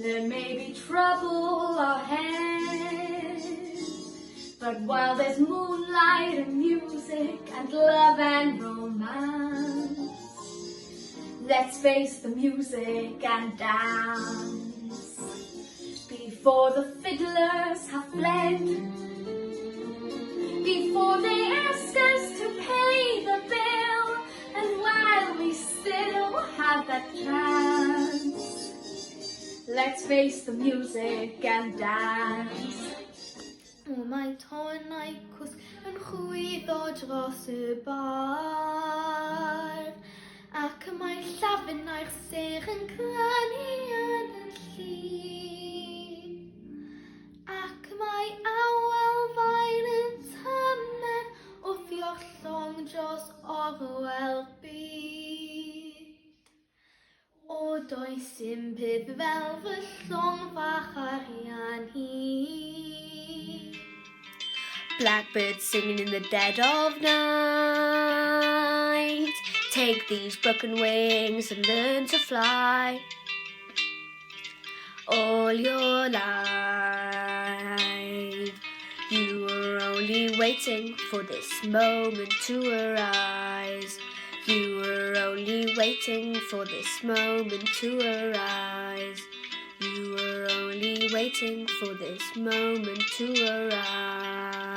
There may be trouble ahead, but while there's moonlight and music and love and romance, let's face the music and dance. Before the fiddlers have fled, before they ask us to pay the bill, and while we still have that chance, let's face the music and dance. O mae tonau cwsg yn chwyddo dros y bar, ac y mae llafnau'r sych yn clynu yn y llun, ac y mae awelfaen yn tymer o ffiollong dros orwel byd. O does dim bydd fel fy llong fach arian hi. Blackbirds singing in the dead of night. Take these broken wings and learn to fly. All your life, you were only waiting for this moment to arise. You were only waiting for this moment to arise. You were only waiting for this moment to arise.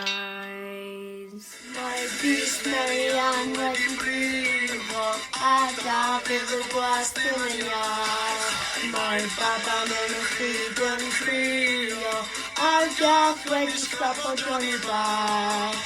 Mae bys Marian wedi brifo a Dafydd y gwast yn y iar. Mae baban yn y chyd yn ffrio a'r gath wedi sgrapo Johnny bach.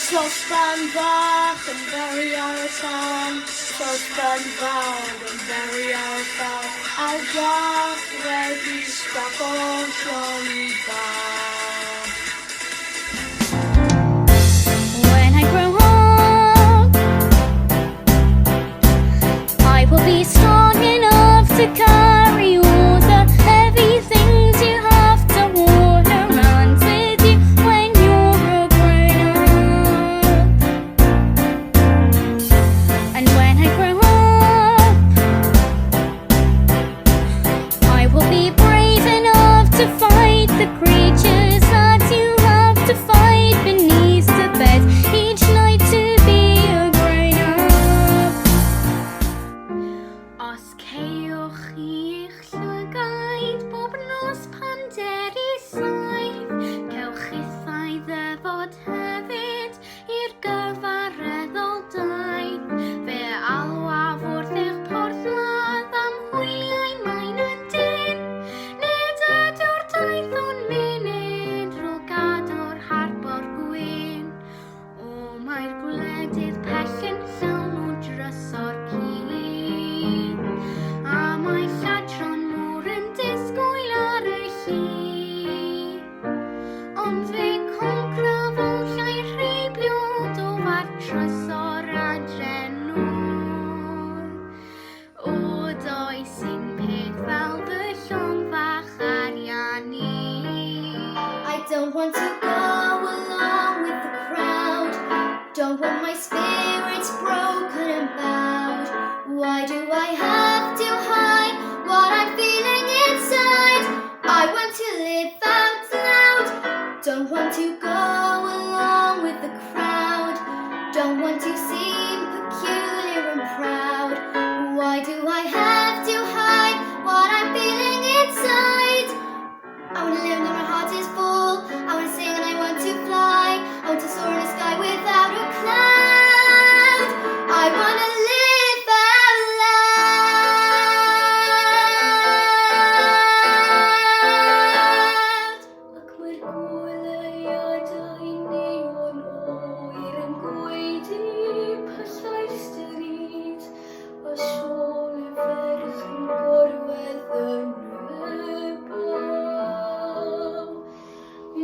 Sosban bach yn beri ar y tân, sosban fawr yn beri ar y ffawr, a'r gath wedi sgrapo Johnny bach. When I grow up, I will be strong enough to carry all the heavy things you have to walk around with you when you're a grown up. And when I grow up, I will be brave enough to fight the creatures that you have to fight beneath the bed each night to be a grown up. Os ceiwch i'ch llygaid bob nos pan deri saith, cewch hithau ddyfod hefyd i'r gyfareddol daith. Fe alwaf wrth eich porthladd am hwyliau maen y dyn, nid ydw'r daith o'n munud rôl gadw'r harbor gwyn. O mae'r gwledydd pell yn llawn o drysor cyn, a mae lladron môr yn disgwyl ar y llun. Ond fe concrafwllai rheibiod o far trysor adrenwr. O does un peth fel fy llong fach ariannu. I don't want to go along with the crowd. Don't want my spirits broken and bowed. Why do I have to hide what I'm feeling inside? I want to live out loud. Don't want to go along with the crowd. Don't want to seem peculiar and proud. Why do I have to hide what I'm feeling inside? I want to live and my heart is full. I want to sing and I want to fly. I want to soar in the sky without a cloud. I want to live out loud. Ac mae'r gwelyadau neon oer yn gweidi pellau'r stryd, a siôl y ferch yn gorwedd yn rybaw.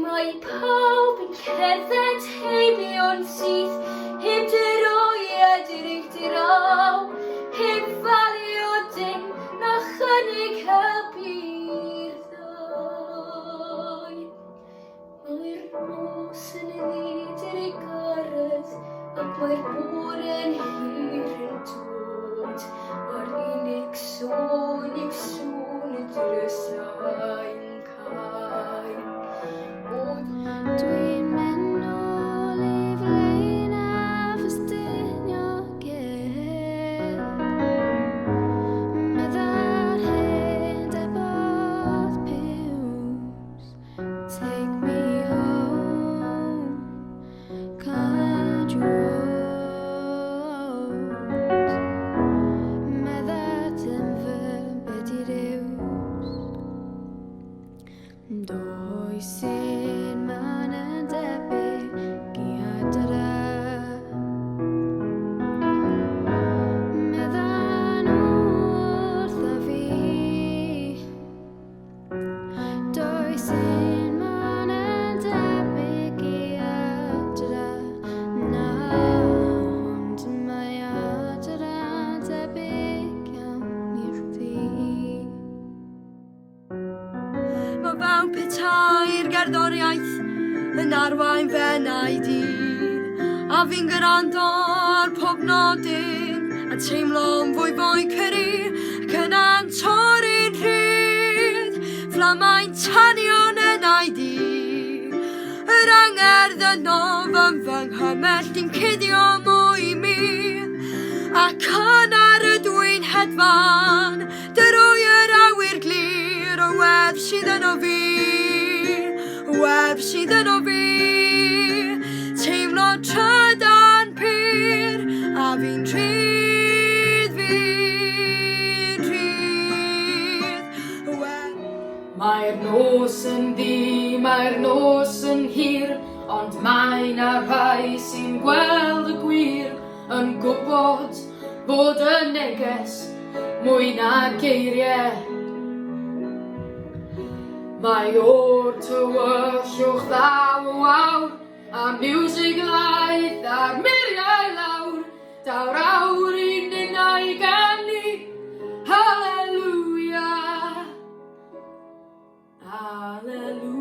Mae pawb yn cerdded heibion syth, heb dyroiad i'r eich diraw, heb falu o dim na chynnig helpu'r ddau. Mae'r nos yn ddyd i'r garedd, ac mae'r bore yn hir yn dod, a'r unig sôn yw sain cael. Dwi'n mynd nôl I Flaen a Ffestynio gyd. Meddai'r hen debodd piws. Take me home, country roads. Meddai dim fy beth I riws. Does un man yn debyg I adra. Meddan wrtha fi. Does un man yn debyg I adra. Na, ond mae adra'n debyg iawn I chdi. Mae fewn petai'r gerddoriaeth yn arwain fy naid I, a fi'n gwrando ar pob nodyn a teimlo'n fwy cyrru ac yna'n torri'n rhydd fflamau'n tanion y naid I. Yr angerdd yno fan fy nghymell dim cuddio mwy mi ac yna'r ydwy'n hedfan dyrwy'r awyr glir o web sydd yno fi, web sydd yno fi, teimlo trydan pyr a fi'n rhydd. Mae'r nos yn ddi, mae'r nos yn hir, ond mae 'na rhai sy'n gweld y gwir, yn gwybod bod y neges mwy na geiriau. Mae o'r tywyllwch ddaw awr, a miwsig laeth a'r miriau lawr, daw'r awr i'n ninnau ganu, Hallelujah, Hallelujah.